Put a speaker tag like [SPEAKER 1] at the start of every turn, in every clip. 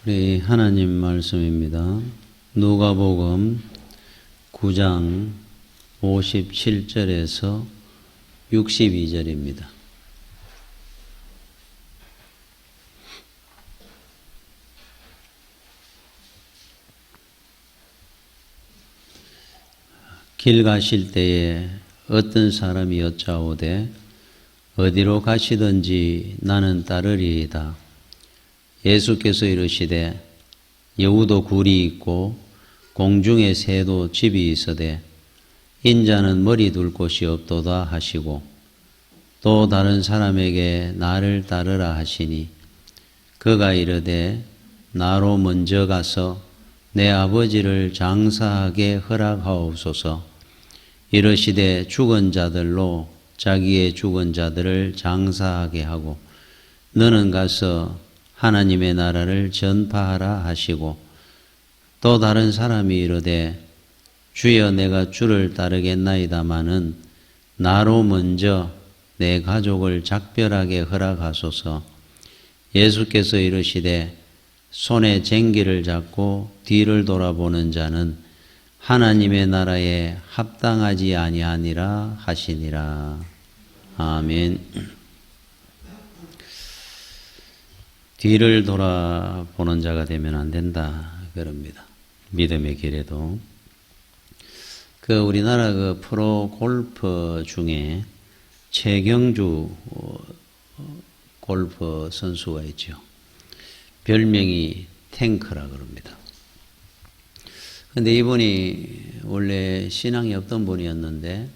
[SPEAKER 1] 우리 하나님 말씀입니다. 누가복음 9장 57절에서 62절입니다. 길 가실 때에 어떤 사람이 여짜오되 어디로 가시든지 나는 따르리이다. 예수께서 이르시되 여우도 굴이 있고 공중에 새도 집이 있으되 인자는 머리 둘 곳이 없도다 하시고 또 다른 사람에게 나를 따르라 하시니 그가 이르되 나로 먼저 가서 내 아버지를 장사하게 허락하옵소서. 이르시되 죽은 자들로 자기의 죽은 자들을 장사하게 하고 너는 가서 하나님의 나라를 전파하라 하시고 또 다른 사람이 이르되 주여 내가 주를 따르겠나이다마는 나로 먼저 내 가족을 작별하게 허락하소서. 예수께서 이르시되 손에 쟁기를 잡고 뒤를 돌아보는 자는 하나님의 나라에 합당하지 아니하니라 하시니라. 아멘. 뒤를 돌아보는 자가 되면 안 된다 그럽니다. 믿음의 길에도. 우리나라 프로 골프 중에 최경주 골프 선수가 있죠. 별명이 탱크라 그럽니다. 근데 이분이 원래 신앙이 없던 분이었는데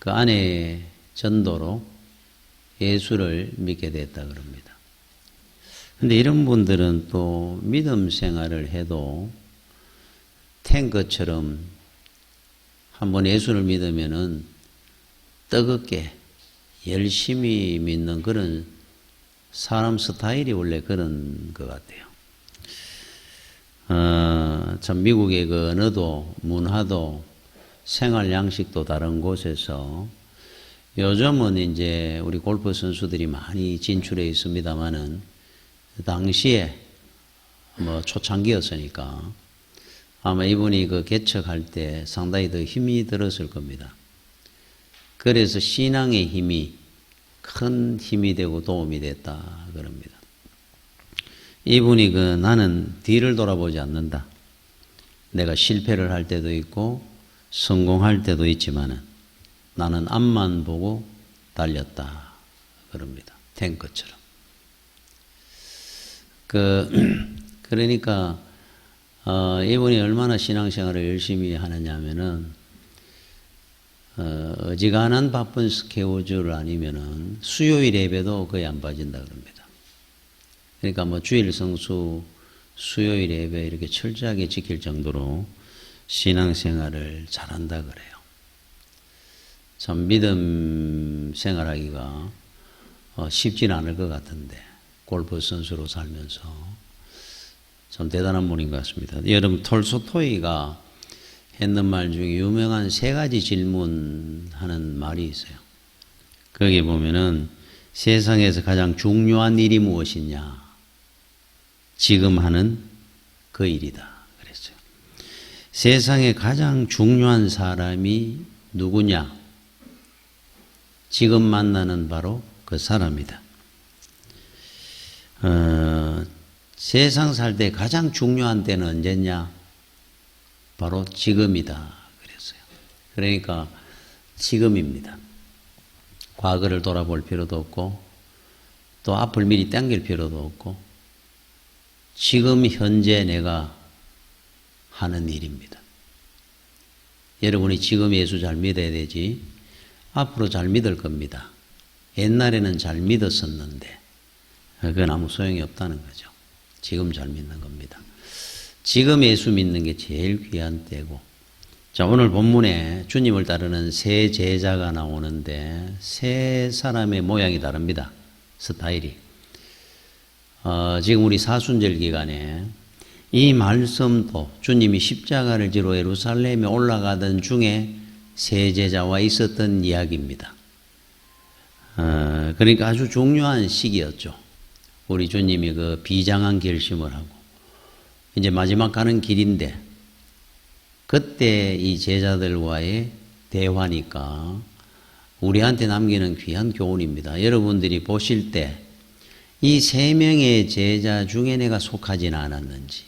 [SPEAKER 1] 그 아내의 전도로 예수를 믿게 됐다 그럽니다. 근데 이런 분들은 또 믿음 생활을 해도 탱크처럼 한번 예수를 믿으면은 뜨겁게 열심히 믿는 그런 사람 스타일이 원래 그런 것 같아요. 참 미국의 그 언어도 문화도 생활 양식도 다른 곳에서 요즘은 이제 우리 골프 선수들이 많이 진출해 있습니다만은 당시에 초창기였으니까 아마 이분이 개척할 때 상당히 더 힘이 들었을 겁니다. 그래서 신앙의 힘이 큰 힘이 되고 도움이 됐다 그럽니다. 이분이 나는 뒤를 돌아보지 않는다. 내가 실패를 할 때도 있고 성공할 때도 있지만은 나는 앞만 보고 달렸다 그럽니다. 탱크처럼. 그러니까 이분이 얼마나 신앙생활을 열심히 하느냐면은 어지간한 바쁜 스케줄 아니면은 수요일 예배도 거의 안 빠진다 그럽니다. 그러니까 주일 성수, 수요일 예배 이렇게 철저하게 지킬 정도로 신앙생활을 잘한다 그래요. 참 믿음 생활하기가 쉽지는 않을 것 같은데 골프 선수로 살면서 참 대단한 분인 것 같습니다. 여러분 톨스토이가 했는 말 중에 유명한 3가지 질문하는 말이 있어요. 거기에 보면은 세상에서 가장 중요한 일이 무엇이냐? 지금 하는 그 일이다 그랬어요. 세상에 가장 중요한 사람이 누구냐? 지금 만나는 바로 그 사람이다. 세상 살 때 가장 중요한 때는 언제냐? 바로 지금이다 그랬어요. 그러니까 지금입니다. 과거를 돌아볼 필요도 없고 또 앞을 미리 당길 필요도 없고 지금 현재 내가 하는 일입니다. 여러분이 지금 예수 잘 믿어야 되지 앞으로 잘 믿을 겁니다. 옛날에는 잘 믿었었는데 그건 아무 소용이 없다는 거죠. 지금 잘 믿는 겁니다. 지금 예수 믿는 게 제일 귀한 때고. 자, 오늘 본문에 주님을 따르는 세 제자가 나오는데 세 사람의 모양이 다릅니다. 스타일이. 지금 우리 사순절 기간에 이 말씀도 주님이 십자가를 지러 예루살렘에 올라가던 중에 세 제자와 있었던 이야기입니다. 그러니까 아주 중요한 시기였죠. 우리 주님이 그 비장한 결심을 하고 이제 마지막 가는 길인데 그때 이 제자들과의 대화니까 우리한테 남기는 귀한 교훈입니다. 여러분들이 보실 때 이 3명의 제자 중에 내가 속하지는 않았는지,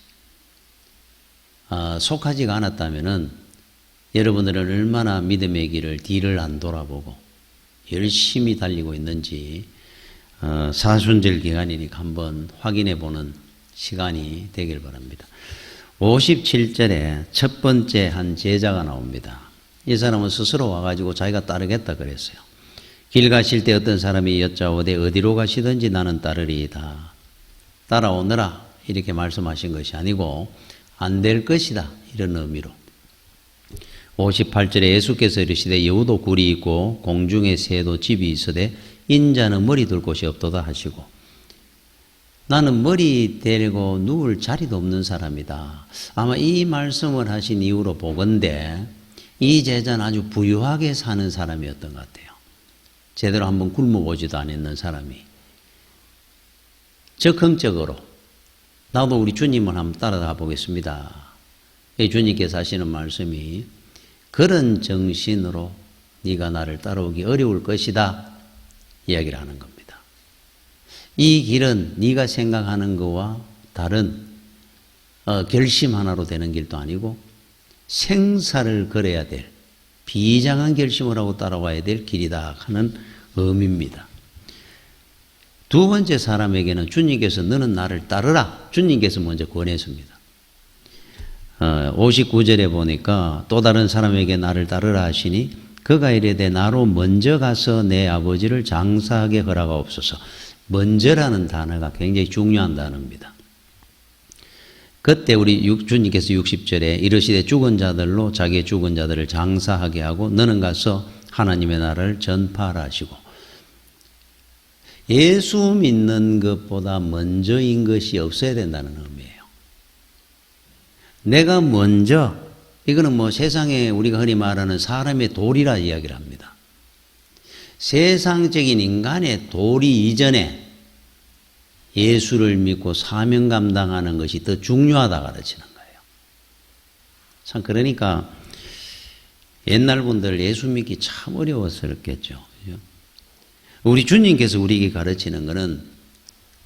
[SPEAKER 1] 속하지가 않았다면은 여러분들은 얼마나 믿음의 길을 뒤를 안 돌아보고 열심히 달리고 있는지 사순절 기간이니까 한번 확인해 보는 시간이 되길 바랍니다. 57절에 첫 번째 한 제자가 나옵니다. 이 사람은 스스로 와가지고 자기가 따르겠다 그랬어요. 길 가실 때 어떤 사람이 여짜오되 어디로 가시든지 나는 따르리이다. 따라오너라 이렇게 말씀하신 것이 아니고 안 될 것이다 이런 의미로. 58절에 예수께서 이르시되 여우도 굴이 있고 공중에 새도 집이 있으되 인자는 머리 둘 곳이 없도다 하시고, 나는 머리 대고 누울 자리도 없는 사람이다. 아마 이 말씀을 하신 이후로 보건대 이 제자는 아주 부유하게 사는 사람이었던 것 같아요. 제대로 한번 굶어보지도 않았는 사람이 적극적으로 나도 우리 주님을 한번 따라가 보겠습니다. 주님께서 하시는 말씀이 그런 정신으로 네가 나를 따라오기 어려울 것이다 이야기를 하는 겁니다. 이 길은 네가 생각하는 것과 다른 결심 하나로 되는 길도 아니고 생사를 걸어야 될 비장한 결심을 하고 따라와야 될 길이다 하는 의미입니다. 두 번째 사람에게는 주님께서 너는 나를 따르라 주님께서 먼저 권했습니다. 59절에 보니까 또 다른 사람에게 나를 따르라 하시니 그가 이르되 나로 먼저 가서 내 아버지를 장사하게 허락하옵소서. 먼저라는 단어가 굉장히 중요한 단어입니다. 그때 우리 주님께서 60절에 이르시되 죽은 자들로 자기의 죽은 자들을 장사하게 하고 너는 가서 하나님의 나라를 전파하라 하시고, 예수 믿는 것보다 먼저인 것이 없어야 된다는 의미예요. 내가 먼저, 이거는 뭐 세상에 우리가 흔히 말하는 사람의 도리라 이야기를 합니다. 세상적인 인간의 도리 이전에 예수를 믿고 사명 감당하는 것이 더 중요하다 가르치는 거예요. 참 그러니까 옛날 분들 예수 믿기 참 어려웠었겠죠. 우리 주님께서 우리에게 가르치는 것은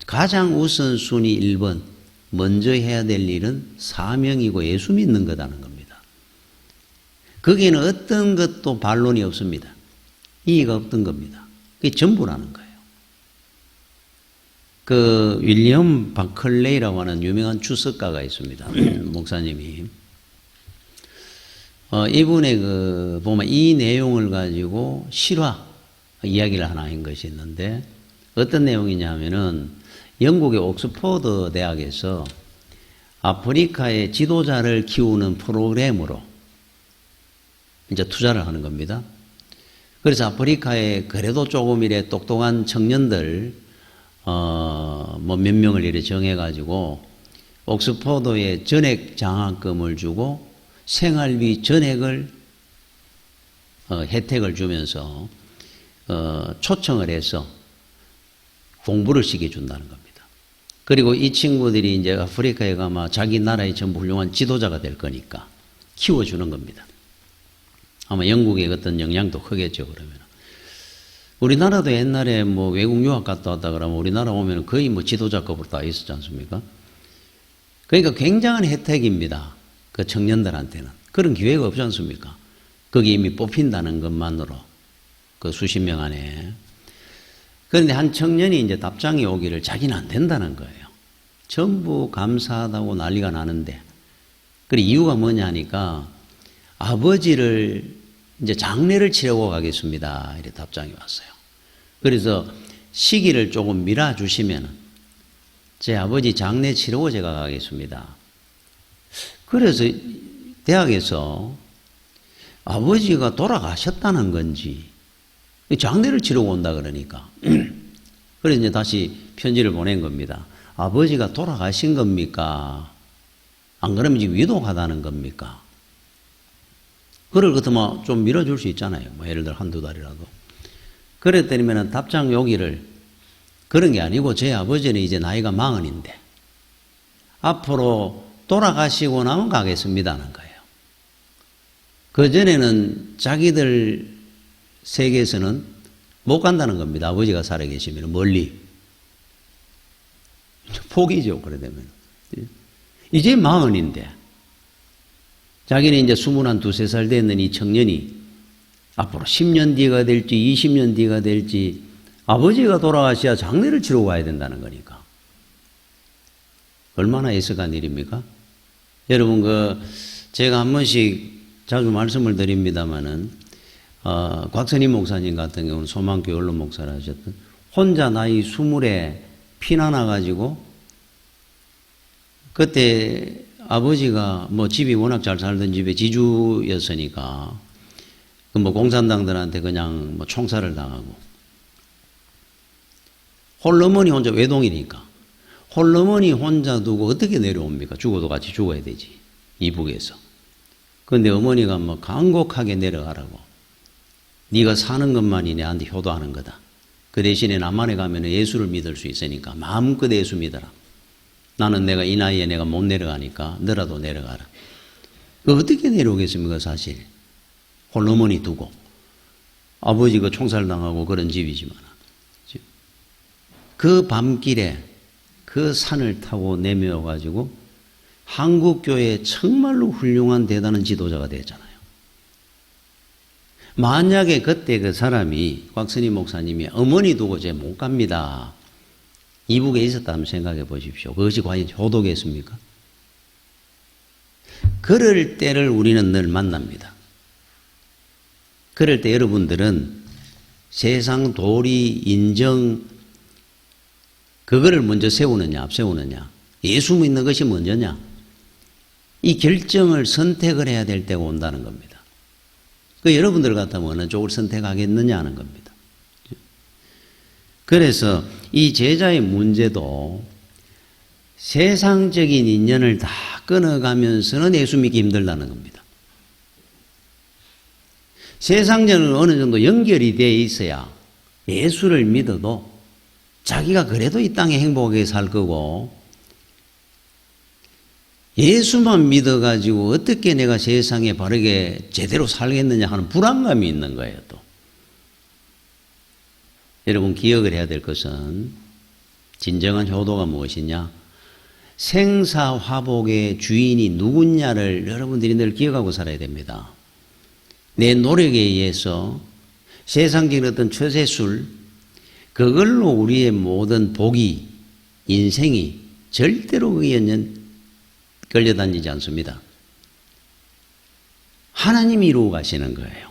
[SPEAKER 1] 가장 우선순위 1번 먼저 해야 될 일은 사명이고 예수 믿는 거다는 겁니다. 거기에는 어떤 것도 반론이 없습니다. 이의가 없던 겁니다. 그게 전부라는 거예요. 윌리엄 바클레이라고 하는 유명한 주석가가 있습니다. 목사님이. 이분의 보면 이 내용을 가지고 실화 이야기를 하나 한 것이 있는데 어떤 내용이냐면은 영국의 옥스퍼드 대학에서 아프리카의 지도자를 키우는 프로그램으로 이제 투자를 하는 겁니다. 그래서 아프리카에 그래도 조금 이래 똑똑한 청년들 뭐 몇 명을 이렇게 정해가지고 옥스퍼드에 전액 장학금을 주고 생활비 전액을 혜택을 주면서 초청을 해서 공부를 시켜준다는 겁니다. 그리고 이 친구들이 이제 아프리카에 가면 자기 나라의 전부 훌륭한 지도자가 될 거니까 키워주는 겁니다. 아마 영국의 어떤 영향도 크겠죠, 그러면. 우리나라도 옛날에 뭐 외국 유학 갔다 왔다 그러면 우리나라 오면 거의 뭐 지도자급으로 다 있었지 않습니까? 그러니까 굉장한 혜택입니다. 그 청년들한테는. 그런 기회가 없지 않습니까? 거기 이미 뽑힌다는 것만으로 그 수십 명 안에. 그런데 한 청년이 이제 답장이 오기를 자기는 안 된다는 거예요. 전부 감사하다고 난리가 나는데. 그리고 이유가 뭐냐 하니까 아버지를 이제 장례를 치르고 가겠습니다. 이렇게 답장이 왔어요. 그래서 시기를 조금 미뤄주시면 제 아버지 장례 치르고 제가 가겠습니다. 그래서 대학에서 아버지가 돌아가셨다는 건지 장례를 치르고 온다 그러니까 그래서 이제 다시 편지를 보낸 겁니다. 아버지가 돌아가신 겁니까? 안 그러면 이제 위독하다는 겁니까? 그걸 그렇다면 좀 밀어줄 수 있잖아요. 뭐 예를 들어 한두 달이라도. 그랬더니면 답장 요기를 그런 게 아니고 제 아버지는 이제 나이가 40인데 앞으로 돌아가시고 나면 가겠습니다는 거예요. 그전에는 자기들 세계에서는 못 간다는 겁니다. 아버지가 살아계시면 멀리. 포기죠, 그래 되면. 이제 40인데 자기는 이제 21, 2살 됐는 이 청년이 앞으로 10년 뒤가 될지 20년 뒤가 될지 아버지가 돌아가셔야 장례를 치르고 가야 된다는 거니까. 얼마나 애석한 일입니까? 여러분, 제가 한 번씩 자주 말씀을 드립니다마는, 곽선임 목사님 같은 경우는 소망교회 언론 목사를 하셨던, 혼자 나이 20에 피난와가지고, 그때 아버지가 뭐 집이 워낙 잘 살던 집에 지주였으니까, 뭐 공산당들한테 그냥 뭐 총살을 당하고, 홀어머니 혼자 외동이니까, 홀어머니 혼자 두고 어떻게 내려옵니까? 죽어도 같이 죽어야 되지. 이북에서. 그런데 어머니가 뭐 간곡하게 내려가라고. 네가 사는 것만이 내한테 효도하는 거다. 그 대신에 남한에 가면 예수를 믿을 수 있으니까 마음껏 예수 믿어라. 나는 내가 이 나이에 내가 못 내려가니까 너라도 내려가라. 그 어떻게 내려오겠습니까, 사실. 홀어머니 두고. 아버지가 총살당하고 그런 집이지만. 그 밤길에 그 산을 타고 내밀어가지고 한국교회에 정말로 훌륭한 대단한 지도자가 됐잖아요. 만약에 그때 그 사람이, 곽선임 목사님이 어머니 두고 제 못 갑니다. 이북에 있었다면 생각해 보십시오. 그것이 과연 효도겠습니까? 그럴 때를 우리는 늘 만납니다. 그럴 때 여러분들은 세상 도리, 인정, 그거를 먼저 세우느냐, 앞세우느냐, 예수 믿는 것이 먼저냐, 이 결정을 선택을 해야 될 때가 온다는 겁니다. 그 여러분들 같으면 어느 쪽을 선택하겠느냐 하는 겁니다. 그래서 이 제자의 문제도 세상적인 인연을 다 끊어가면서는 예수 믿기 힘들다는 겁니다. 세상적으로 어느 정도 연결이 되어 있어야 예수를 믿어도 자기가 그래도 이 땅에 행복하게 살 거고, 예수만 믿어가지고 어떻게 내가 세상에 바르게 제대로 살겠느냐 하는 불안감이 있는 거예요, 또. 여러분, 기억을 해야 될 것은 진정한 효도가 무엇이냐? 생사화복의 주인이 누구냐를 여러분들이 늘 기억하고 살아야 됩니다. 내 노력에 의해서 세상적인 어떤 처세술, 그걸로 우리의 모든 복이, 인생이 절대로 그에 끌려다니지 않습니다. 하나님이 이루어 가시는 거예요.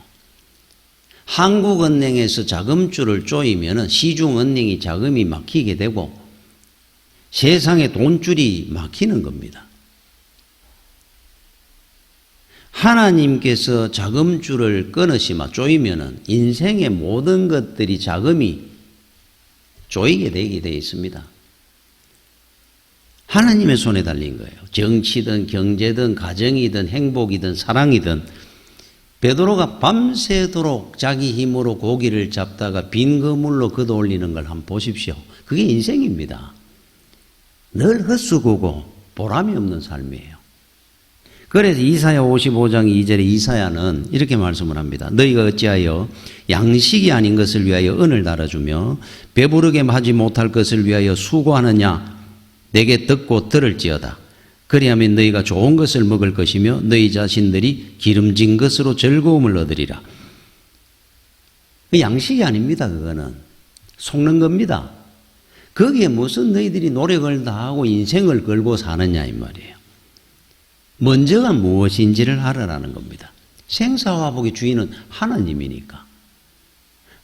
[SPEAKER 1] 한국은행에서 자금줄을 조이면 시중은행이 자금이 막히게 되고 세상에 돈줄이 막히는 겁니다. 하나님께서 자금줄을 끊으시면 조이면 인생의 모든 것들이 자금이 조이게 되게 되어 있습니다. 하나님의 손에 달린 거예요. 정치든 경제든 가정이든 행복이든 사랑이든. 베드로가 밤새도록 자기 힘으로 고기를 잡다가 빈 그물로 걷어 올리는 걸 한번 보십시오. 그게 인생입니다. 늘 헛수고고 보람이 없는 삶이에요. 그래서 이사야 55장 2절에 이사야는 이렇게 말씀을 합니다. 너희가 어찌하여 양식이 아닌 것을 위하여 은을 달아주며 배부르게 하지 못할 것을 위하여 수고하느냐? 내게 듣고 들을지어다. 그리하면 너희가 좋은 것을 먹을 것이며 너희 자신들이 기름진 것으로 즐거움을 얻으리라. 그 양식이 아닙니다. 그거는 속는 겁니다. 거기에 무슨 너희들이 노력을 다하고 인생을 걸고 사느냐 이 말이에요. 먼저가 무엇인지를 알아라는 겁니다. 생사화복의 주인은 하나님이니까.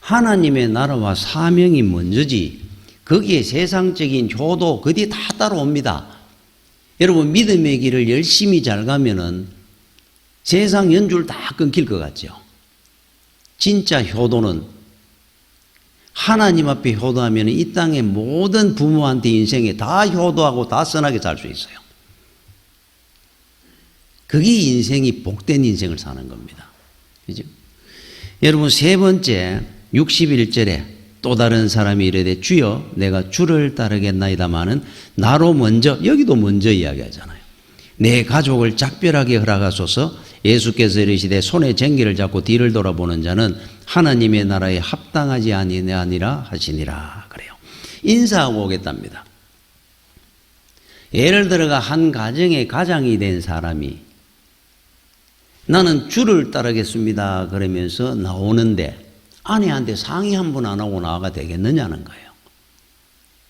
[SPEAKER 1] 하나님의 나라와 사명이 먼저지 거기에 세상적인 효도 그 뒤에 다 따라옵니다. 여러분 믿음의 길을 열심히 잘 가면은 세상 연줄 다 끊길 것 같죠. 진짜 효도는 하나님 앞에 효도하면 이 땅의 모든 부모한테 인생에 다 효도하고 다 선하게 살 수 있어요. 그게 인생이 복된 인생을 사는 겁니다. 그죠? 여러분 세 번째 61절에 또 다른 사람이 이르되 주여 내가 주를 따르겠나이다마는 나로 먼저, 여기도 먼저 이야기하잖아요. 내 가족을 작별하게 허락하소서. 예수께서 이르시되 손에 쟁기를 잡고 뒤를 돌아보는 자는 하나님의 나라에 합당하지 아니하니라 하시니라. 그래요. 인사하고 오겠답니다. 예를 들어가 한 가정의 가장이 된 사람이 나는 주를 따르겠습니다 그러면서 나오는데 아내한테 상의 한 번 안 하고 나와가 되겠느냐는 거예요.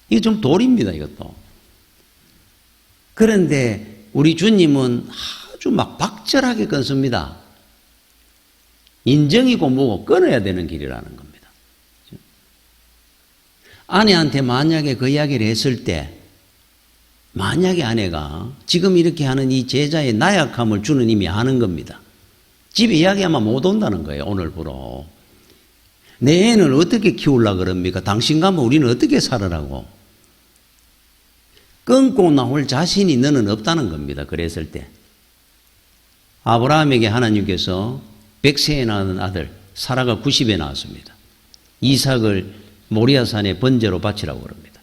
[SPEAKER 1] 이게 좀 도리입니다, 이것도. 그런데 우리 주님은 아주 막 박절하게 끊습니다. 인정이고 뭐고 끊어야 되는 길이라는 겁니다. 아내한테 만약에 그 이야기를 했을 때 만약에 아내가 지금 이렇게 하는 이 제자의 나약함을 주는 이미 아는 겁니다. 집에 이야기하면 못 온다는 거예요, 오늘부로. 내 애는 어떻게 키우려고 그럽니까? 당신 가면 우리는 어떻게 살으라고? 끊고 나올 자신이 너는 없다는 겁니다. 그랬을 때. 아브라함에게 하나님께서 100세에 낳은 아들, 사라가 90에 낳았습니다. 이삭을 모리아산에 번제로 바치라고 그럽니다.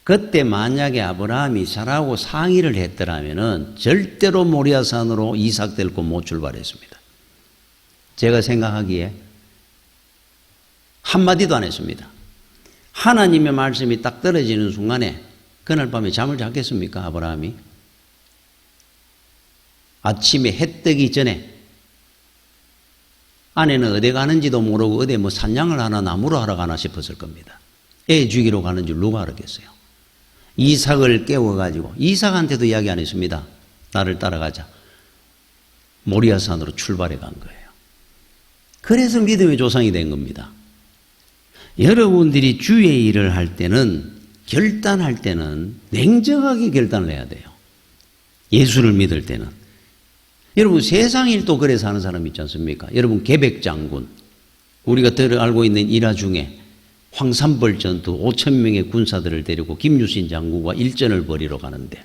[SPEAKER 1] 그때 만약에 아브라함이 사라하고 상의를 했더라면 절대로 모리아산으로 이삭 데리고 못 출발했습니다. 제가 생각하기에 한마디도 안 했습니다. 하나님의 말씀이 딱 떨어지는 순간에 그날 밤에 잠을 잤겠습니까, 아브라함이? 아침에 해 뜨기 전에 아내는 어디 가는지도 모르고 어디 뭐 산양을 하나 나무로 하러 가나 싶었을 겁니다. 애 죽이러 가는 줄 누가 알았겠어요? 이삭을 깨워가지고 이삭한테도 이야기 안 했습니다. 나를 따라가자. 모리아산으로 출발해 간 거예요. 그래서 믿음의 조상이 된 겁니다. 여러분들이 주의 일을 할 때는 결단할 때는 냉정하게 결단을 해야 돼요. 예수를 믿을 때는. 여러분 세상 일도 그래서 하는 사람 있지 않습니까? 여러분 계백장군, 우리가 알고 있는 일화 중에 황산벌 전투 5,000명의 군사들을 데리고 김유신 장군과 일전을 벌이러 가는데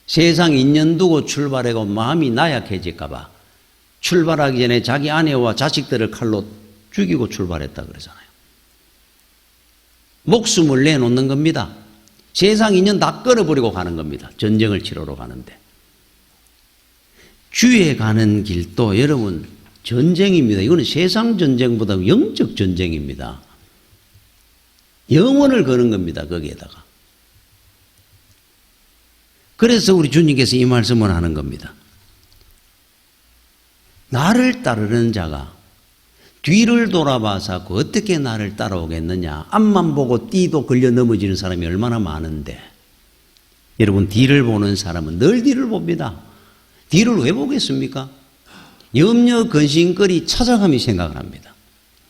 [SPEAKER 1] 세상 인연 두고 출발하고 마음이 나약해질까 봐 출발하기 전에 자기 아내와 자식들을 칼로 죽이고 출발했다 그러잖아요. 목숨을 내놓는 겁니다. 세상 인연 다 끊어버리고 가는 겁니다. 전쟁을 치러러 가는데. 주에 가는 길도 여러분 전쟁입니다. 이거는 세상 전쟁보다 영적 전쟁입니다. 영혼을 거는 겁니다. 거기에다가. 그래서 우리 주님께서 이 말씀을 하는 겁니다. 나를 따르는 자가 뒤를 돌아봐서 어떻게 나를 따라오겠느냐. 앞만 보고 띠도 걸려 넘어지는 사람이 얼마나 많은데. 여러분 뒤를 보는 사람은 늘 뒤를 봅니다. 뒤를 왜 보겠습니까? 염려 근심거리 찾아가며 생각을 합니다.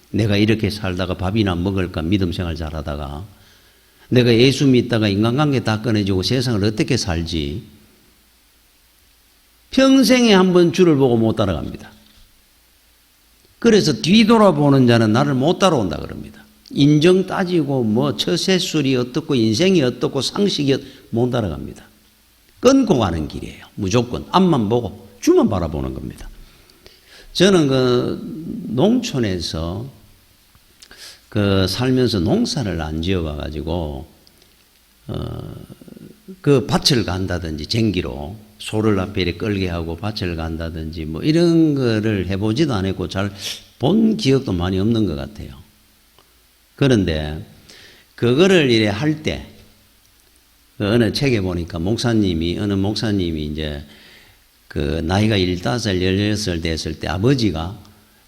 [SPEAKER 1] 내가 이렇게 살다가 밥이나 먹을까 믿음 생활 잘하다가 내가 예수 믿다가 인간관계 다 끊어지고 세상을 어떻게 살지. 평생에 한 번 주를 보고 못 따라갑니다. 그래서 뒤돌아보는 자는 나를 못 따라온다 그럽니다. 인정 따지고 뭐 처세술이 어떻고 인생이 어떻고 상식이 못 따라갑니다. 끊고 가는 길이에요. 무조건 앞만 보고 주만 바라보는 겁니다. 저는 그 농촌에서 그 살면서 농사를 안 지어봐 가지고 그 밭을 간다든지 쟁기로 소를 앞에 이렇게 끌게 하고 밭을 간다든지 뭐 이런 거를 해보지도 않았고 잘 본 기억도 많이 없는 것 같아요. 그런데 그거를 이래 할 때 어느 책에 보니까 어느 목사님이 이제 그 나이가 15, 16 됐을 때 아버지가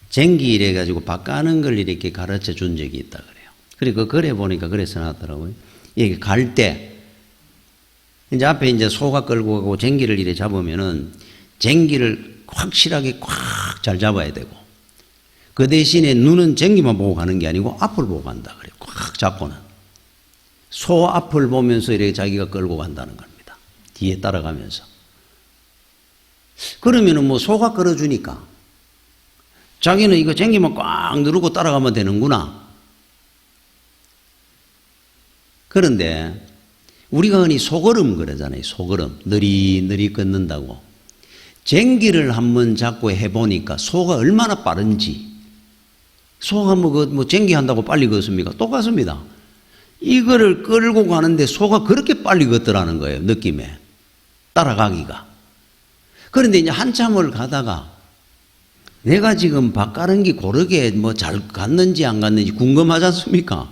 [SPEAKER 1] 쟁기 이래 가지고 밭 가는 걸 이렇게 가르쳐 준 적이 있다 그래요. 그리고 그 글에 보니까 그래서 나왔더라고요. 이게 갈 때 이제 앞에 이제 소가 끌고 가고 쟁기를 이래 잡으면은 쟁기를 확실하게 꽉 잘 잡아야 되고 그 대신에 눈은 쟁기만 보고 가는 게 아니고 앞을 보고 간다 그래요. 꽉 잡고는 소 앞을 보면서 이렇게 자기가 끌고 간다는 겁니다. 뒤에 따라가면서. 그러면은 뭐 소가 끌어주니까 자기는 이거 쟁기만 꽉 누르고 따라가면 되는구나. 그런데 우리가 흔히 소걸음 그러잖아요. 소걸음. 느리느리 걷는다고. 쟁기를 한번 잡고 해보니까 소가 얼마나 빠른지. 소가 뭐 쟁기 한다고 빨리 걷습니까? 똑같습니다. 이거를 끌고 가는데 소가 그렇게 빨리 걷더라는 거예요. 느낌에. 따라가기가. 그런데 이제 한참을 가다가 내가 지금 밭가른기 고르게 뭐 잘 갔는지 안 갔는지 궁금하지 않습니까?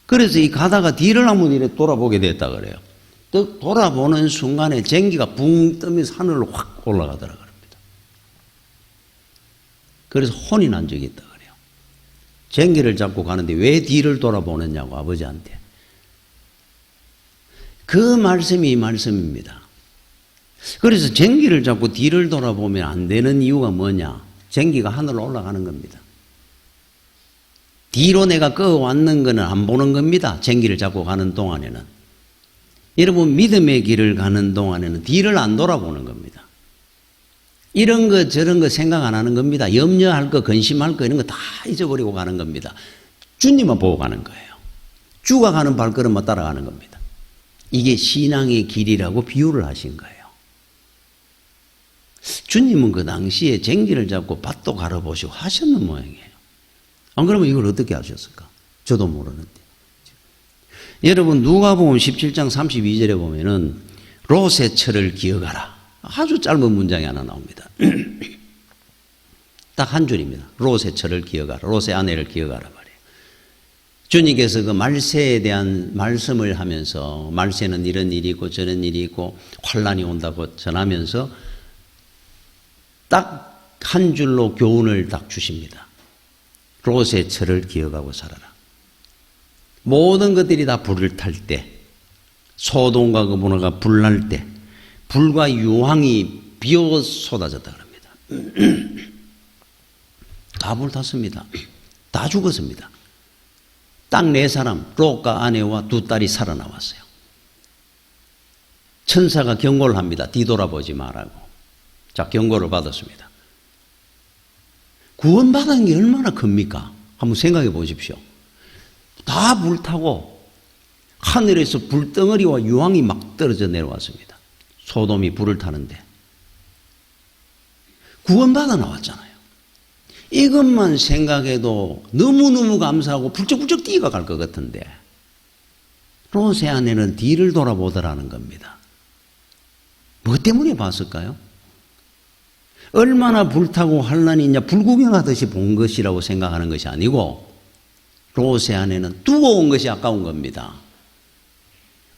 [SPEAKER 1] 그래서 이 가다가 뒤를 한번 이렇게 돌아보게 됐다 그래요. 또 돌아보는 순간에 쟁기가 붕 뜨면서 하늘로 확 올라가더라 그럽니다. 그래서 혼이 난 적이 있다 그래요. 쟁기를 잡고 가는데 왜 뒤를 돌아보느냐고 아버지한테. 그 말씀이 이 말씀입니다. 그래서 쟁기를 잡고 뒤를 돌아보면 안 되는 이유가 뭐냐? 쟁기가 하늘로 올라가는 겁니다. 뒤로 내가 꺼왔는 거는 안 보는 겁니다. 쟁기를 잡고 가는 동안에는. 여러분 믿음의 길을 가는 동안에는 뒤를 안 돌아보는 겁니다. 이런 거 저런 거 생각 안 하는 겁니다. 염려할 거 근심할 거 이런 거 다 잊어버리고 가는 겁니다. 주님만 보고 가는 거예요. 주가 가는 발걸음만 따라가는 겁니다. 이게 신앙의 길이라고 비유를 하신 거예요. 주님은 그 당시에 쟁기를 잡고 밭도 갈아보시고 하셨는 모양이에요. 안 그러면 이걸 어떻게 하셨을까? 저도 모르는데. 여러분 누가복음 17장 32절에 보면은 롯의 철을 기억하라. 아주 짧은 문장이 하나 나옵니다. 딱 한 줄입니다. 롯의 철을 기억하라. 롯의 아내를 기억하라 말이에요. 주님께서 그 말세에 대한 말씀을 하면서 말세는 이런 일이 있고 저런 일이 있고 환란이 온다고 전하면서 딱 한 줄로 교훈을 딱 주십니다. 롯의 철을 기억하고 살아라. 모든 것들이 다 불을 탈 때, 소돔과 고모라가 불날 때, 불과 유황이 비어 쏟아졌다 그럽니다. 다 불탔습니다. 다 죽었습니다. 딱 4사람, 롯과 아내와 2딸이 살아나왔어요. 천사가 경고를 합니다. 뒤돌아보지 말라고. 자, 경고를 받았습니다. 구원받은 게 얼마나 큽니까? 한번 생각해 보십시오. 다 불타고 하늘에서 불덩어리와 유황이 막 떨어져 내려왔습니다. 소돔이 불을 타는데 구원받아 나왔잖아요. 이것만 생각해도 너무너무 감사하고 불쩍불쩍 뛰어갈 것 같은데 롯의 아내는 뒤를 돌아보더라는 겁니다. 뭐 때문에 봤을까요? 얼마나 불타고 환란이 있냐 불구경하듯이 본 것이라고 생각하는 것이 아니고 롯의 아내는 두고 온 것이 아까운 겁니다.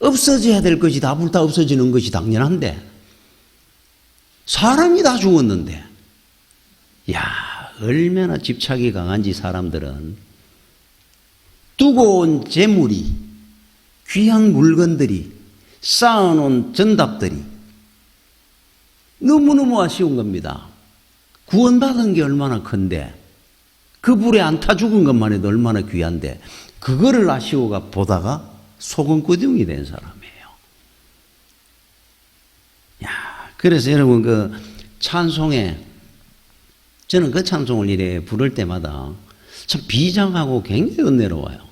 [SPEAKER 1] 없어져야 될 것이 다 불타 없어지는 것이 당연한데 사람이 다 죽었는데 야 얼마나 집착이 강한지 사람들은 두고 온 재물이 귀한 물건들이 쌓아놓은 전답들이 너무너무 아쉬운 겁니다. 구원받은 게 얼마나 큰데 그 불에 안 타 죽은 것만 해도 얼마나 귀한데 그거를 아쉬워가 보다가 소금구덩이 된 사람이에요. 야, 그래서 여러분 그 찬송에 저는 그 찬송을 이래 부를 때마다 참 비장하고 굉장히 은혜로워요.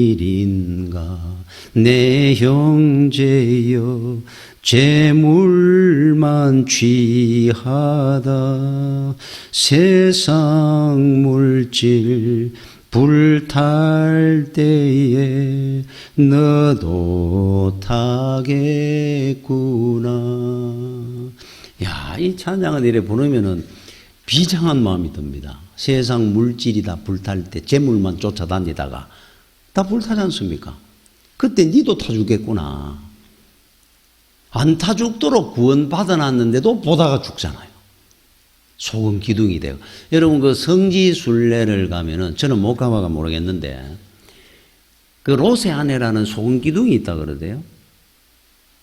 [SPEAKER 1] 웬일인가 내 형제여 재물만 취하다 세상 물질 불탈 때에 너도 타겠구나. 야, 이 찬양을 이래 부르면은 비장한 마음이 듭니다. 세상 물질이 다 불탈 때 재물만 쫓아다니다가 다 불타지 않습니까? 그때 니도 타 죽겠구나. 안 타 죽도록 구원 받아놨는데도 보다가 죽잖아요. 소금 기둥이 되고. 여러분 그 성지순례를 가면은 저는 못 가봐가 모르겠는데 그 롯의 아내라는 소금 기둥이 있다 그러대요.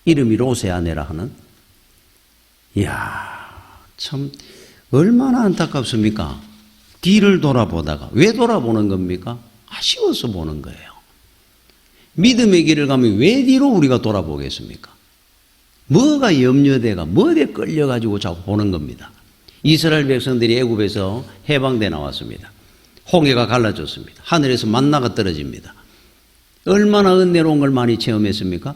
[SPEAKER 1] 이름이 롯의 아내라 하는. 이야 참 얼마나 안타깝습니까? 뒤를 돌아보다가 왜 돌아보는 겁니까? 아쉬워서 보는 거예요. 믿음의 길을 가면 왜 뒤로 우리가 돌아보겠습니까? 뭐가 염려돼가 뭐에 끌려가지고 자꾸 보는 겁니다. 이스라엘 백성들이 애굽에서 해방돼 나왔습니다. 홍해가 갈라졌습니다. 하늘에서 만나가 떨어집니다. 얼마나 은혜로운 걸 많이 체험했습니까?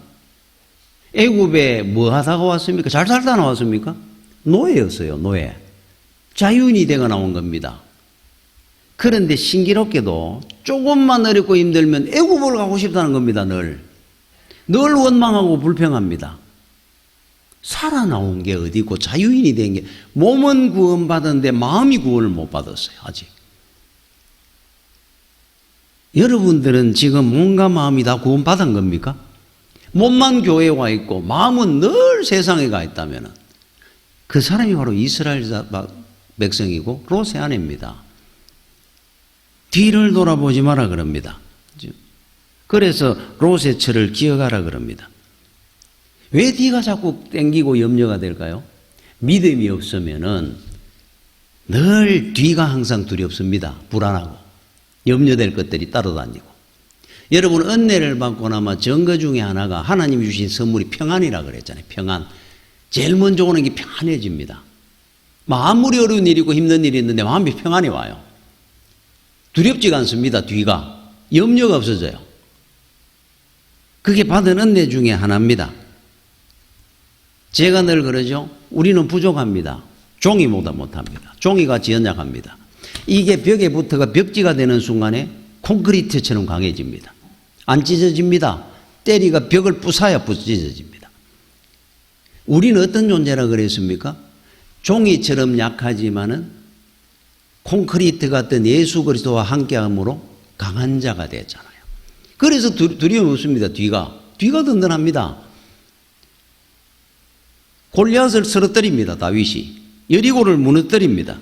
[SPEAKER 1] 애굽에 뭐 하다가 왔습니까? 잘 살다 나왔습니까? 노예였어요. 노예. 자유인이 되어 나온 겁니다. 그런데 신기롭게도 조금만 어렵고 힘들면 애굽을 가고 싶다는 겁니다. 늘 원망하고 불평합니다. 살아나온 게 어디 있고 자유인이 된 게 몸은 구원받았는데 마음이 구원을 못 받았어요. 아직. 여러분들은 지금 몸과 마음이 다 구원받은 겁니까? 몸만 교회에 와 있고 마음은 늘 세상에 가 있다면 그 사람이 바로 이스라엘 백성이고 롯의 아내입니다. 뒤를 돌아보지 마라 그럽니다. 그래서 롯의 철을 기억하라 그럽니다. 왜 뒤가 자꾸 땡기고 염려가 될까요? 믿음이 없으면은 늘 뒤가 항상 두렵습니다. 불안하고 염려될 것들이 따라다니고. 여러분 은혜를 받고 나면 증거 중에 하나가 하나님이 주신 선물이 평안이라 그랬잖아요. 평안. 제일 먼저 오는 게 평안해집니다. 아무리 어려운 일이고 힘든 일이 있는데 마음이 평안이 와요. 두렵지가 않습니다. 뒤가. 염려가 없어져요. 그게 받은 은혜 중에 하나입니다. 제가 늘 그러죠. 우리는 부족합니다. 종이보다 못합니다. 종이같이 연약합니다. 이게 벽에 붙어가 벽지가 되는 순간에 콘크리트처럼 강해집니다. 안 찢어집니다. 때리가 벽을 부숴야 찢어집니다. 우리는 어떤 존재라 그랬습니까? 종이처럼 약하지만은 콘크리트 같은 예수 그리스도와 함께함으로 강한 자가 됐잖아요. 그래서 두려움 없습니다. 뒤가 든든합니다. 골리앗을 쓰러뜨립니다. 다윗이 여리고를 무너뜨립니다.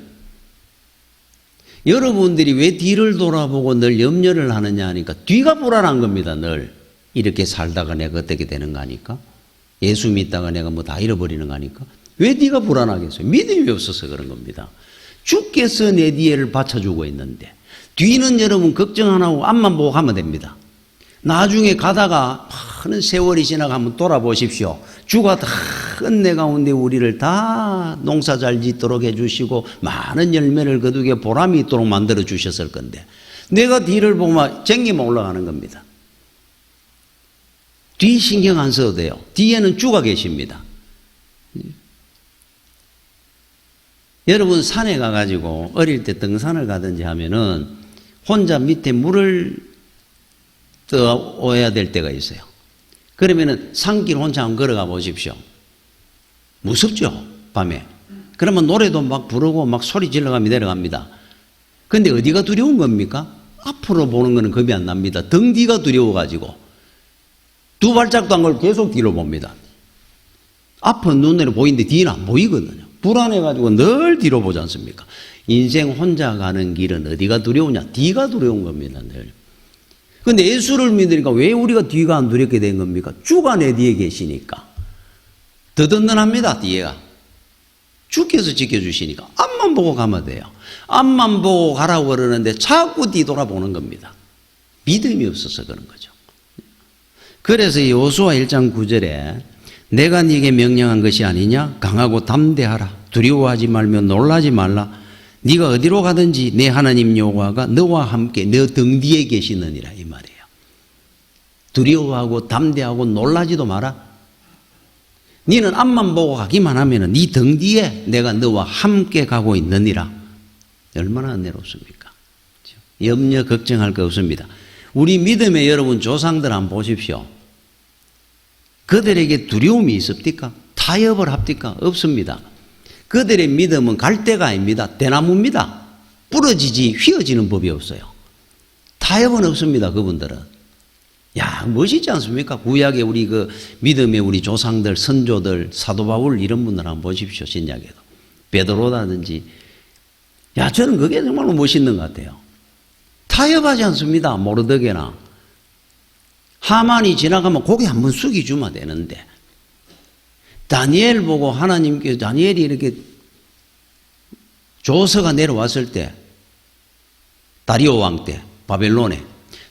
[SPEAKER 1] 여러분들이 왜 뒤를 돌아보고 늘 염려를 하느냐 하니까 뒤가 불안한 겁니다. 늘 이렇게 살다가 내가 어떻게 되는가 하니까 예수 믿다가 내가 뭐 다 잃어버리는 거 하니까 왜 뒤가 불안하겠어요? 믿음이 없어서 그런 겁니다. 주께서 내 뒤에를 받쳐주고 있는데 뒤는 여러분 걱정 안 하고 앞만 보고 가면 됩니다. 나중에 가다가 많은 세월이 지나가 한번 돌아보십시오. 주가 다 은혜 가운데 우리를 다 농사 잘 짓도록 해주시고 많은 열매를 거두게 보람이 있도록 만들어 주셨을 건데 내가 뒤를 보면 쟁기만 올라가는 겁니다. 뒤 신경 안 써도 돼요. 뒤에는 주가 계십니다. 여러분 산에 가가지고 어릴 때 등산을 가든지 하면은 혼자 밑에 물을 떠와야 될 때가 있어요. 그러면은 산길 혼자 한번 걸어가 보십시오. 무섭죠? 밤에. 그러면 노래도 막 부르고 막 소리 질러가며 내려갑니다. 근데 어디가 두려운 겁니까? 앞으로 보는 거는 겁이 안 납니다. 등 뒤가 두려워가지고 두 발짝도 안 걸고 계속 뒤로 봅니다. 앞은 눈으로 보이는데 뒤는 안 보이거든요. 불안해가지고 늘 뒤로 보지 않습니까? 인생 혼자 가는 길은 어디가 두려우냐? 뒤가 두려운 겁니다. 늘. 근데 예수를 믿으니까 왜 우리가 뒤가 안 두렵게 된 겁니까? 주가 내 뒤에 계시니까. 더 든든합니다. 뒤에가. 주께서 지켜주시니까 앞만 보고 가면 돼요. 앞만 보고 가라고 그러는데 자꾸 뒤돌아보는 겁니다. 믿음이 없어서 그런 거죠. 그래서 여호수아 1장 9절에 내가 네게 명령한 것이 아니냐? 강하고 담대하라. 두려워하지 말며 놀라지 말라. 네가 어디로 가든지 내 하나님 여호와가 너와 함께 너 등 뒤에 계시느니라 이 말이에요. 두려워하고 담대하고 놀라지도 마라. 너는 앞만 보고 가기만 하면 네 등 뒤에 내가 너와 함께 가고 있느니라. 얼마나 은혜롭습니까? 염려 걱정할 거 없습니다. 우리 믿음의 여러분 조상들 한번 보십시오. 그들에게 두려움이 있습니까? 타협을 합니까? 없습니다. 그들의 믿음은 갈대가 아닙니다. 대나무입니다. 부러지지 휘어지는 법이 없어요. 타협은 없습니다. 그분들은. 야, 멋있지 않습니까? 구약의 우리 그 믿음의 우리 조상들, 선조들, 사도 바울 이런 분들 한번 보십시오. 신약에도. 베드로라든지. 야, 저는 그게 정말로 멋있는 것 같아요. 타협하지 않습니다. 모르드게나. 하만이 지나가면 고개 한번 숙여주면 되는데 다니엘 보고 하나님께서 다니엘이 이렇게 조서가 내려왔을 때 다리오 왕 때 바벨론에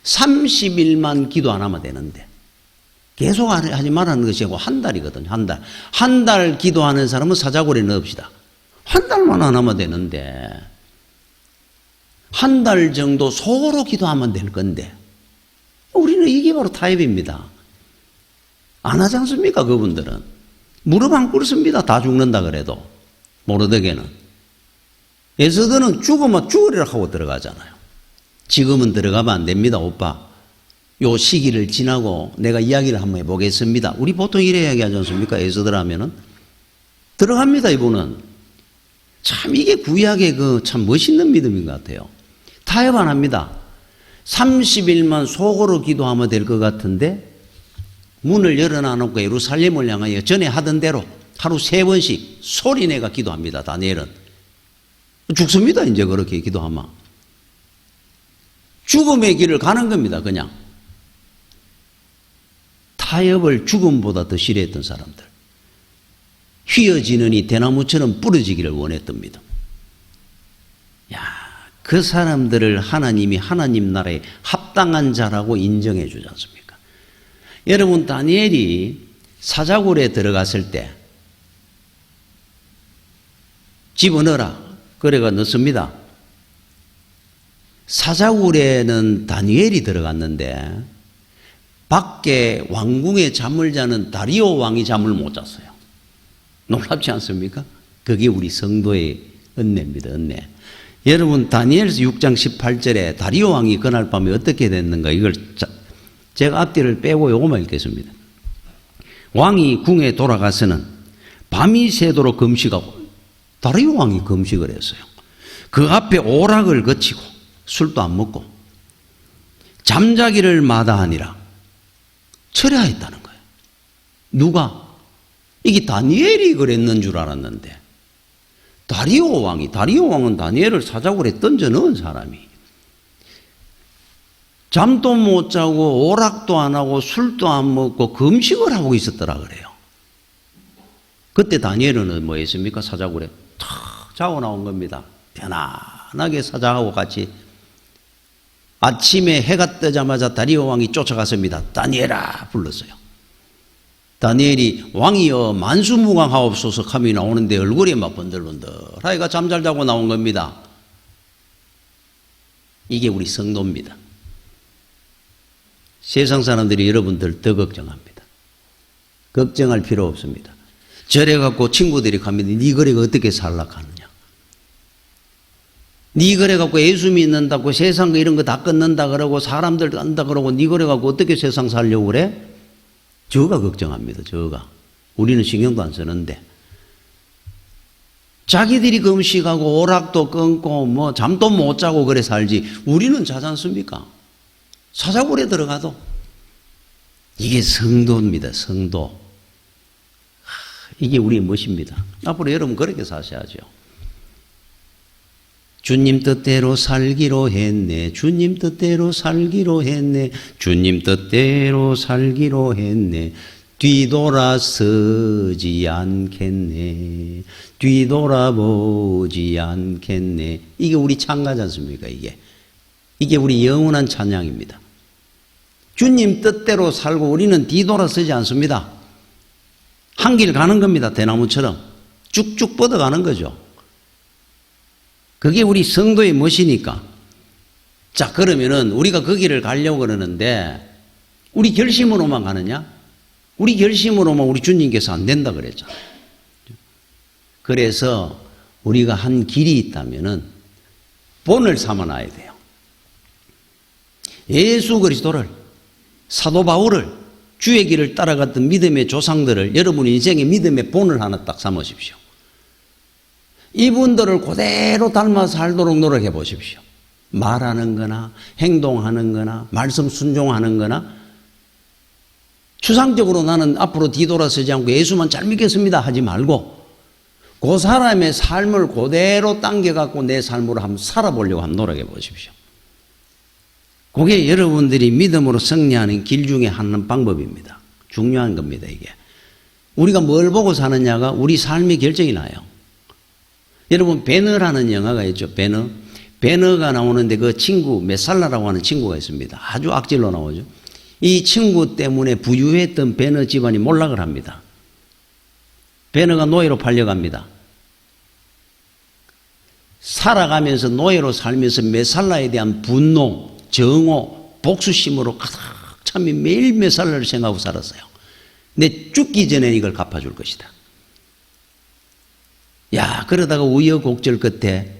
[SPEAKER 1] 30일만 기도 안 하면 되는데 계속 하지 말라는 것이 아니고 한 달이거든요. 한 달. 한 달 기도하는 사람은 사자굴에 넣읍시다. 한 달만 안 하면 되는데 한 달 정도 소로 기도하면 될 건데 우리는 이게 바로 타협입니다. 안 하지 않습니까? 그분들은. 무릎 안 꿇습니다. 다 죽는다 그래도. 모르드게는. 에스더는 죽으면 죽으리라 하고 들어가잖아요. 지금은 들어가면 안 됩니다. 오빠. 요 시기를 지나고 내가 이야기를 한번 해보겠습니다. 우리 보통 이래 이야기하지 않습니까? 에스더라면은. 들어갑니다, 이분은. 참 이게 구약의 그 참 멋있는 믿음인 것 같아요. 타협 안 합니다. 30일만 속으로 기도하면 될 것 같은데 문을 열어놔놓고 예루살렘을 향하여 전에 하던 대로 하루 3번씩 소리내가 기도합니다. 다니엘은. 죽습니다. 이제 그렇게 기도하면. 죽음의 길을 가는 겁니다. 그냥. 타협을 죽음보다 더 싫어했던 사람들. 휘어지느니 대나무처럼 부러지기를 원했던 믿음. 야, 그 사람들을 하나님이 하나님 나라에 합당한 자라고 인정해 주지 않습니까? 여러분, 다니엘이 사자굴에 들어갔을 때 집어넣어라. 그래가 넣습니다. 사자굴에는 다니엘이 들어갔는데 밖에 왕궁에 잠을 자는 다리오 왕이 잠을 못 잤어요. 놀랍지 않습니까? 그게 우리 성도의 은혜입니다. 은혜. 여러분, 다니엘서 6장 18절에 다리오 왕이 그날 밤에 어떻게 됐는가, 이걸 제가 앞뒤를 빼고 요것만 읽겠습니다. 왕이 궁에 돌아가서는 밤이 새도록 금식하고, 다리오 왕이 금식을 했어요. 그 앞에 오락을 거치고 술도 안 먹고 잠자기를 마다하니라. 철야했다는 거예요. 누가? 이게 다니엘이 그랬는 줄 알았는데 다리오 왕은 다니엘을 사자굴에 던져 넣은 사람이, 잠도 못 자고 오락도 안 하고 술도 안 먹고 금식을 하고 있었더라 그래요. 그때 다니엘은 뭐 했습니까? 사자굴에 탁 자고 나온 겁니다. 편안하게 사자하고 같이. 아침에 해가 뜨자마자 다리오 왕이 쫓아갔습니다. 다니엘아 불렀어요. 다니엘이 왕이여 만수무강하옵소서 하며 나오는데 얼굴이 막 번들번들하니까 잠잘 자고 나온 겁니다. 이게 우리 성도입니다. 세상 사람들이 여러분들 더 걱정합니다. 걱정할 필요 없습니다. 절에 갖고 친구들이 가면 네 거래가 어떻게 살락하느냐, 네 거래 갖고 예수 믿는다고 세상 거 이런 거 다 끊는다 그러고 사람들 한다 그러고 네 거래 갖고 어떻게 세상 살려고 그래? 저가 걱정합니다. 저가. 우리는 신경도 안 쓰는데 자기들이 금식하고 오락도 끊고 뭐 잠도 못 자고 그래 살지 우리는 자지 않습니까? 사자굴에 들어가도. 이게 성도입니다. 성도. 이게 우리의 멋입니다. 앞으로 여러분 그렇게 사셔야죠. 주님 뜻대로 살기로 했네. 주님 뜻대로 살기로 했네. 주님 뜻대로 살기로 했네. 뒤돌아서지 않겠네. 뒤돌아보지 않겠네. 이게 우리 찬가지 않습니까? 이게 우리 영원한 찬양입니다. 주님 뜻대로 살고 우리는 뒤돌아서지 않습니다. 한 길 가는 겁니다. 대나무처럼 쭉쭉 뻗어가는 거죠. 그게 우리 성도의 멋이니까. 자, 그러면은 우리가 그 길을 가려고 그러는데 우리 결심으로만 가느냐? 우리 결심으로만 우리 주님께서 안 된다 그랬잖아요. 그래서 우리가 한 길이 있다면은 본을 삼아놔야 돼요. 예수 그리스도를, 사도 바울을, 주의 길을 따라갔던 믿음의 조상들을 여러분 인생의 믿음의 본을 하나 딱 삼으십시오. 이분들을 그대로 닮아 살도록 노력해 보십시오. 말하는 거나 행동하는 거나 말씀 순종하는 거나 추상적으로 나는 앞으로 뒤돌아서지 않고 예수만 잘 믿겠습니다 하지 말고 그 사람의 삶을 그대로 당겨갖고 내 삶으로 한번 살아보려고 한번 노력해 보십시오. 그게 여러분들이 믿음으로 승리하는 길 중에 하는 방법입니다. 중요한 겁니다. 이게 우리가 뭘 보고 사느냐가 우리 삶의 결정이 나요. 여러분 배너라는 영화가 있죠. 배너가 나오는데 그 친구 메살라라고 하는 친구가 있습니다. 아주 악질로 나오죠. 이 친구 때문에 부유했던 배너 집안이 몰락을 합니다. 배너가 노예로 팔려갑니다. 살아가면서 노예로 살면서 메살라에 대한 분노, 정오, 복수심으로 가득 참이 매일 메살라를 생각하고 살았어요. 내 죽기 전에 이걸 갚아줄 것이다. 야, 그러다가 우여곡절 끝에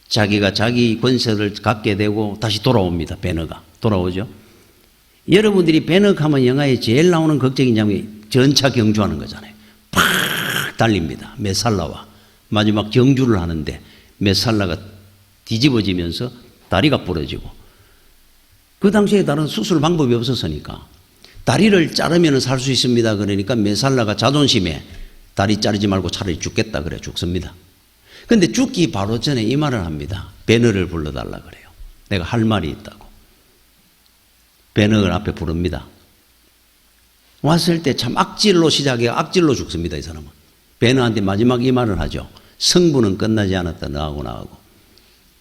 [SPEAKER 1] 자기가 자기 권세를 갖게 되고 다시 돌아옵니다. 배너가 돌아오죠. 여러분들이 배너 하면 영화에 제일 나오는 극적인 장면이 전차 경주하는 거잖아요. 팍 달립니다. 메살라와. 마지막 경주를 하는데 메살라가 뒤집어지면서 다리가 부러지고, 그 당시에 다른 수술 방법이 없었으니까 다리를 자르면 살 수 있습니다. 그러니까 메살라가 자존심에 다리 자르지 말고 차라리 죽겠다 그래 죽습니다. 근데 죽기 바로 전에 이 말을 합니다. 베너를 불러달라 그래요. 내가 할 말이 있다고. 베너를 앞에 부릅니다. 왔을 때 참 악질로 시작해 악질로 죽습니다. 이 사람은. 베너한테 마지막 이 말을 하죠. 성부는 끝나지 않았다. 너하고 나하고.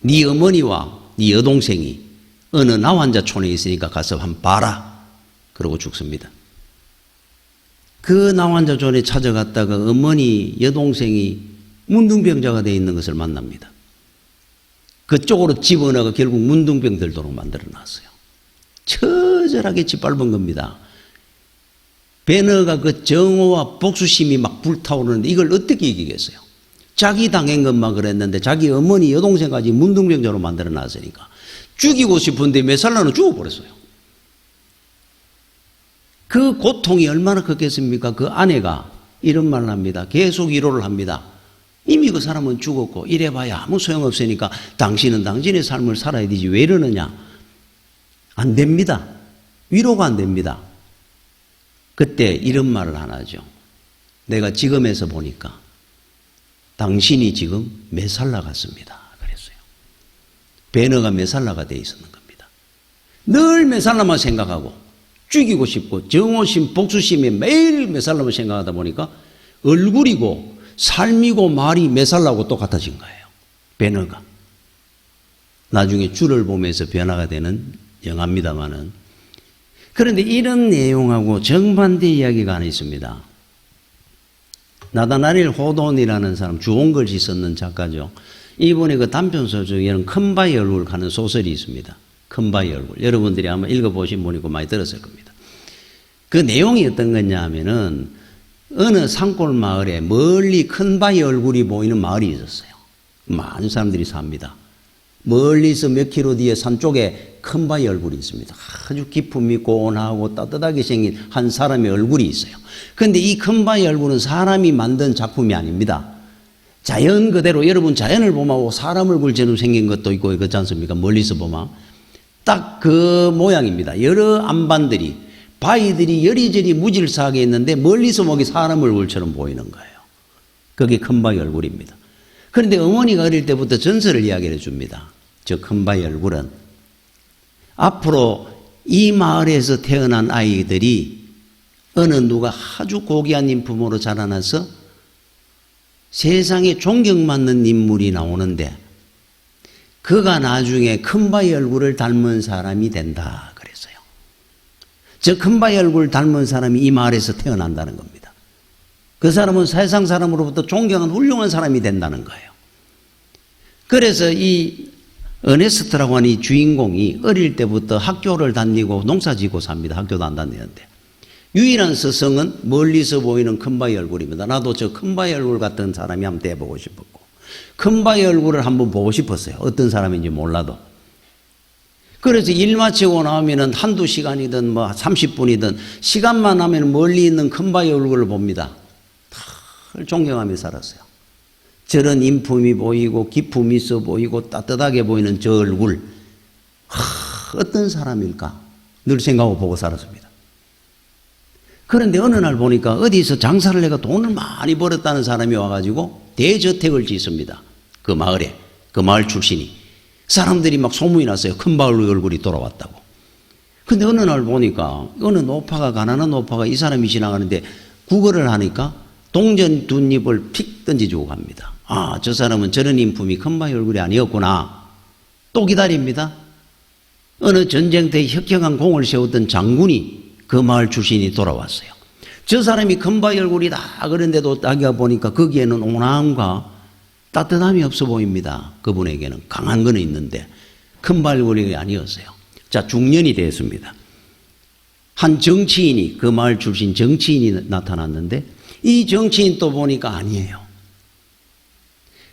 [SPEAKER 1] 네 어머니와 네 여동생이 어느 나환자촌에 있으니까 가서 한번 봐라. 그러고 죽습니다. 그 나환자촌에 찾아갔다가 어머니 여동생이 문둥병자가 되어 있는 것을 만납니다. 그쪽으로 집어넣어가 결국 문둥병 들도록 만들어놨어요. 처절하게 짓밟은 겁니다. 베너가 그 정오와 복수심이 막 불타오르는데 이걸 어떻게 이기겠어요? 자기 당한 것만 그랬는데 자기 어머니 여동생까지 문둥병자로 만들어놨으니까 죽이고 싶은데 메살라는 죽어버렸어요. 그 고통이 얼마나 컸겠습니까? 그 아내가 이런 말을 합니다. 계속 위로를 합니다. 이미 그 사람은 죽었고 이래봐야 아무 소용없으니까 당신은 당신의 삶을 살아야 되지 왜 이러느냐. 안 됩니다. 위로가 안 됩니다. 그때 이런 말을 하나 하죠. 내가 지금에서 보니까 당신이 지금 메살라 같습니다. 그랬어요. 베너가 메살라가 되어 있었는 겁니다. 늘 메살라만 생각하고 죽이고 싶고 정오심, 복수심에 매일 메살라만 생각하다 보니까 얼굴이고 삶이고 말이 메살라고 똑같아진 거예요. 베너가. 나중에 주를 보면서 변화가 되는 영화입니다마는. 그런데 이런 내용하고 정반대 이야기가 하나 있습니다. 나다나엘 호돈이라는 사람, 주홍글씨 썼는 작가죠. 이분의 그 단편소설 중에는 큰바위 얼굴 가는 소설이 있습니다. 큰바위 얼굴. 여러분들이 아마 읽어보신 분이고 많이 들었을 겁니다. 그 내용이 어떤 거냐 하면은 어느 산골 마을에 멀리 큰바위 얼굴이 보이는 마을이 있었어요. 많은 사람들이 삽니다. 멀리서 몇 킬로 뒤에 산 쪽에 큰바위 얼굴이 있습니다. 아주 기품 있고 온화하고 따뜻하게 생긴 한 사람의 얼굴이 있어요. 그런데 이 큰바위 얼굴은 사람이 만든 작품이 아닙니다. 자연 그대로 여러분 자연을 보면 사람 얼굴처럼 생긴 것도 있고 그렇지 않습니까? 멀리서 보면 딱 그 모양입니다. 여러 안반들이 바위들이 여리저리 무질서하게 있는데 멀리서 보기 사람 얼굴처럼 보이는 거예요. 그게 큰바위 얼굴입니다. 그런데 어머니가 어릴 때부터 전설을 이야기해 줍니다. 저 큰바위 얼굴은 앞으로 이 마을에서 태어난 아이들이 어느 누가 아주 고귀한 인품으로 자라나서 세상에 존경받는 인물이 나오는데 그가 나중에 큰바위 얼굴을 닮은 사람이 된다 그랬어요. 저 큰바위 얼굴 닮은 사람이 이 마을에서 태어난다는 겁니다. 그 사람은 세상 사람으로부터 존경한 훌륭한 사람이 된다는 거예요. 그래서 이 어네스트라고 하는 이 주인공이 어릴 때부터 학교를 다니고 농사짓고 삽니다. 학교도 안 다니는데. 유일한 스승은 멀리서 보이는 큰바위 얼굴입니다. 나도 저 큰바위 얼굴 같은 사람이 한번 돼보고 싶었고 큰바위 얼굴을 한번 보고 싶었어요. 어떤 사람인지 몰라도. 그래서 일 마치고 나오면 한두 시간이든 뭐 30분이든 시간만 하면 멀리 있는 큰바위 얼굴을 봅니다. 늘 존경하며 살았어요. 저런 인품이 보이고 기품이 있어 보이고 따뜻하게 보이는 저 얼굴 어떤 사람일까 늘 생각하고 보고 살았습니다. 그런데 어느 날 보니까 어디서 장사를 해가 돈을 많이 벌었다는 사람이 와가지고 대저택을 짓습니다. 그 마을에. 그 마을 출신이. 사람들이 막 소문이 났어요. 큰바위 얼굴이 돌아왔다고. 근데 어느 날 보니까 어느 노파가 가난한 노파가 이 사람이 지나가는데 구걸을 하니까 동전 두 입을 픽 던져주고 갑니다. 아, 저 사람은 저런 인품이 큰바위 얼굴이 아니었구나. 또 기다립니다. 어느 전쟁터에 혁혁한 공을 세웠던 장군이 그 마을 출신이 돌아왔어요. 저 사람이 큰바위 얼굴이다 그런데도 자기가 보니까 거기에는 온화함과 따뜻함이 없어 보입니다. 그분에게는 강한 건 있는데 큰바위 얼굴이 아니었어요. 자, 중년이 됐습니다. 한 정치인이 그 마을 출신 정치인이 나타났는데 이 정치인 또 보니까 아니에요.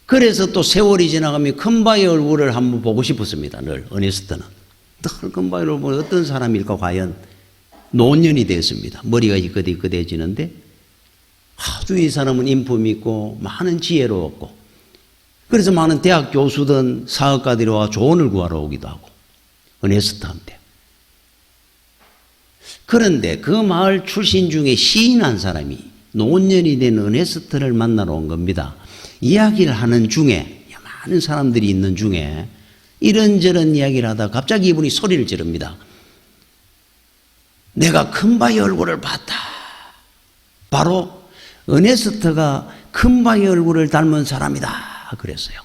[SPEAKER 1] 그래서 또 세월이 지나가면 큰바위 얼굴을 한번 보고 싶었습니다. 늘 어네스트는. 늘 큰바위 얼굴 어떤 사람일까 과연. 노년이 됐습니다. 머리가 이끄덕이끄덕해지는데 아주 이 사람은 인품이 있고 많은 지혜로웠고 그래서 많은 대학 교수든 사업가들이 와 조언을 구하러 오기도 하고 어네스트한테. 그런데 그 마을 출신 중에 시인 한 사람이 노년이 된 어네스트를 만나러 온 겁니다. 이야기를 하는 중에 많은 사람들이 있는 중에 이런저런 이야기를 하다가 갑자기 이분이 소리를 지릅니다. 내가 큰바의 얼굴을 봤다. 바로 어네스트가 큰바의 얼굴을 닮은 사람이다. 그랬어요.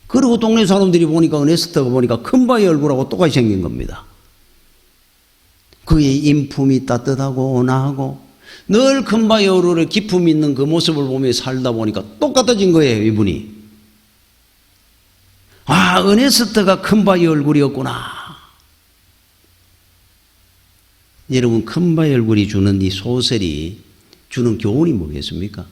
[SPEAKER 1] 그리고 동네 사람들이 보니까 어네스트가 보니까 큰바의 얼굴하고 똑같이 생긴 겁니다. 그의 인품이 따뜻하고 온화하고 늘 큰바의 얼굴에 기품 있는 그 모습을 보며 살다 보니까 똑같아진 거예요, 이분이. 아, 어네스트가 큰바의 얼굴이었구나. 여러분, 큰바의 얼굴이 주는 이 소설이 주는 교훈이 뭐겠습니까?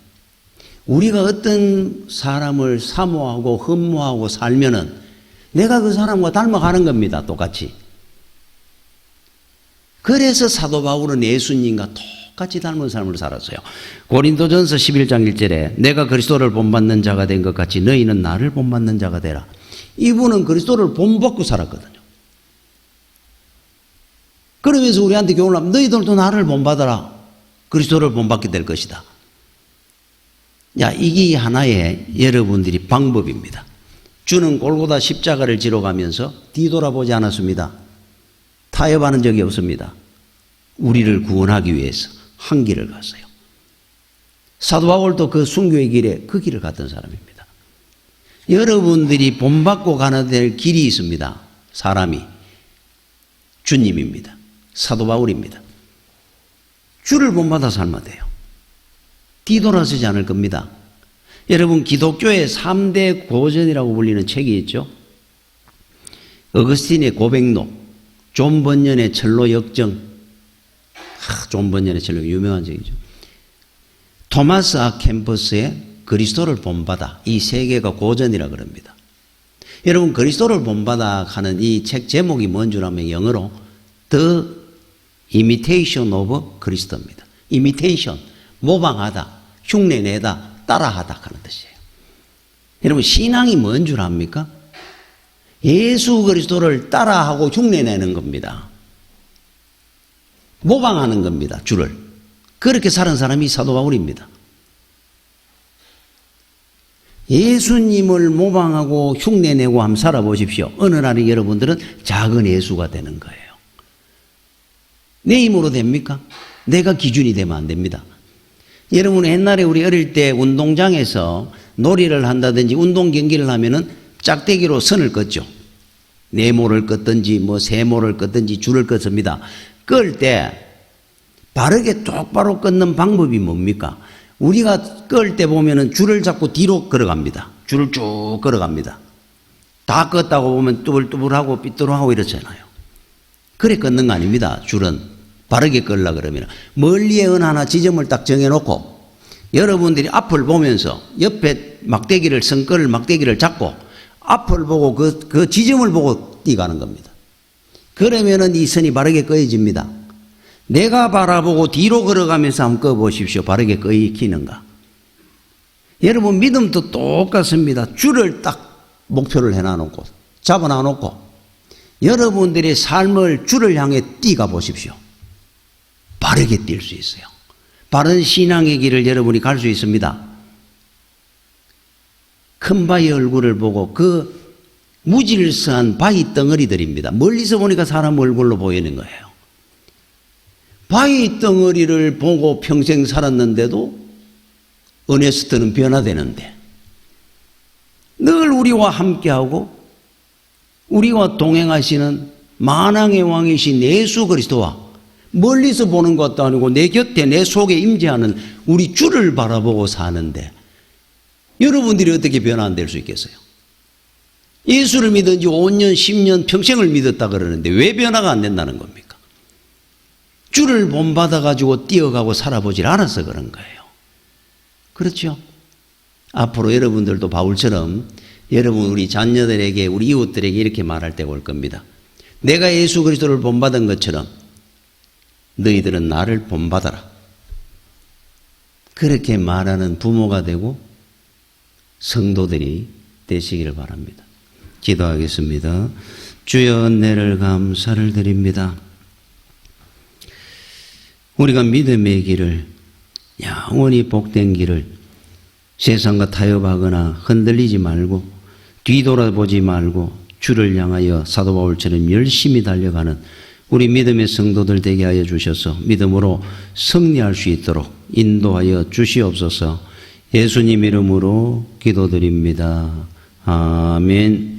[SPEAKER 1] 우리가 어떤 사람을 사모하고 흠모하고 살면은 내가 그 사람과 닮아가는 겁니다. 똑같이. 그래서 사도 바울은 예수님과 똑같이 닮은 삶을 살았어요. 고린도전서 11장 1절에 내가 그리스도를 본받는 자가 된 것 같이 너희는 나를 본받는 자가 되라. 이분은 그리스도를 본받고 살았거든요. 그러면서 우리한테 교훈을 하면 너희들도 나를 본받아라. 그리스도를 본받게 될 것이다. 야, 이게 하나의 여러분들이 방법입니다. 주는 골고다 십자가를 지러 가면서 뒤돌아보지 않았습니다. 타협하는 적이 없습니다. 우리를 구원하기 위해서 한 길을 갔어요. 사도 바울도 그 순교의 길에 그 길을 갔던 사람입니다. 여러분들이 본받고 가야 될 길이 있습니다. 사람이 주님입니다. 사도 바울입니다. 주를 본받아 살면 돼요. 뒤돌아서지 않을 겁니다. 여러분, 기독교의 3대 고전이라고 불리는 책이 있죠. 어거스틴의 고백록, 존 번연의 철로 역정. 존 번연의 철로 유명한 책이죠. 토마스 아 캠퍼스의 그리스도를 본받아. 이 세 개가 고전이라 그럽니다. 여러분, 그리스도를 본받아 하는 이 책 제목이 뭔 줄 아면 영어로 The Imitation of Christ입니다. Imitation, 모방하다, 흉내내다, 따라하다 하는 뜻이에요. 여러분, 신앙이 뭔 줄 압니까? 예수 그리스도를 따라하고 흉내내는 겁니다. 모방하는 겁니다. 주를. 그렇게 사는 사람이 사도 바울입니다. 예수님을 모방하고 흉내내고 한번 살아보십시오. 어느 날에 여러분들은 작은 예수가 되는 거예요. 내 힘으로 됩니까? 내가 기준이 되면 안 됩니다. 여러분, 옛날에 우리 어릴 때 운동장에서 놀이를 한다든지 운동 경기를 하면은 짝대기로 선을 긋죠. 네모를 긋든지 뭐 세모를 긋든지 줄을 긋습니다. 끌 때 바르게 똑바로 긋는 방법이 뭡니까? 우리가 끌 때 보면은 줄을 잡고 뒤로 걸어갑니다. 줄을 쭉 걸어갑니다. 다 껐다고 보면 뚜불뚜불하고 삐뚤하고 이렇잖아요. 그래 걷는 거 아닙니다. 줄은 바르게 끌라 그러면 멀리에 은 하나 지점을 딱 정해놓고 여러분들이 앞을 보면서 옆에 막대기를 선끌 막대기를 잡고 앞을 보고 그 지점을 보고 뛰가는 겁니다. 그러면은 이 선이 바르게 꺼여집니다. 내가 바라보고 뒤로 걸어가면서 한번 꺼보십시오. 바르게 꺼이키는가. 여러분, 믿음도 똑같습니다. 줄을 딱 목표를 해놔놓고 잡아놔놓고 여러분들의 삶을 주를 향해 뛰가 보십시오. 바르게 뛸 수 있어요. 바른 신앙의 길을 여러분이 갈 수 있습니다. 큰 바위 얼굴을 보고 그 무질서한 바위 덩어리들입니다. 멀리서 보니까 사람 얼굴로 보이는 거예요. 바위 덩어리를 보고 평생 살았는데도 어네스트는 변화되는데 늘 우리와 함께하고 우리와 동행하시는 만왕의 왕이신 예수 그리스도와 멀리서 보는 것도 아니고 내 곁에 내 속에 임재하는 우리 주를 바라보고 사는데 여러분들이 어떻게 변화 안 될 수 있겠어요? 예수를 믿은 지 5년, 10년, 평생을 믿었다 그러는데 왜 변화가 안 된다는 겁니까? 주를 본받아가지고 뛰어가고 살아보질 않아서 그런 거예요. 그렇죠? 앞으로 여러분들도 바울처럼 여러분 우리 자녀들에게 우리 이웃들에게 이렇게 말할 때가 올 겁니다. 내가 예수 그리스도를 본받은 것처럼 너희들은 나를 본받아라. 그렇게 말하는 부모가 되고 성도들이 되시기를 바랍니다. 기도하겠습니다. 주여 은혜를 감사를 드립니다. 우리가 믿음의 길을 영원히 복된 길을 세상과 타협하거나 흔들리지 말고 뒤돌아보지 말고 주를 향하여 사도 바울처럼 열심히 달려가는 우리 믿음의 성도들 되게 하여 주셔서 믿음으로 승리할 수 있도록 인도하여 주시옵소서. 예수님 이름으로 기도드립니다. 아멘.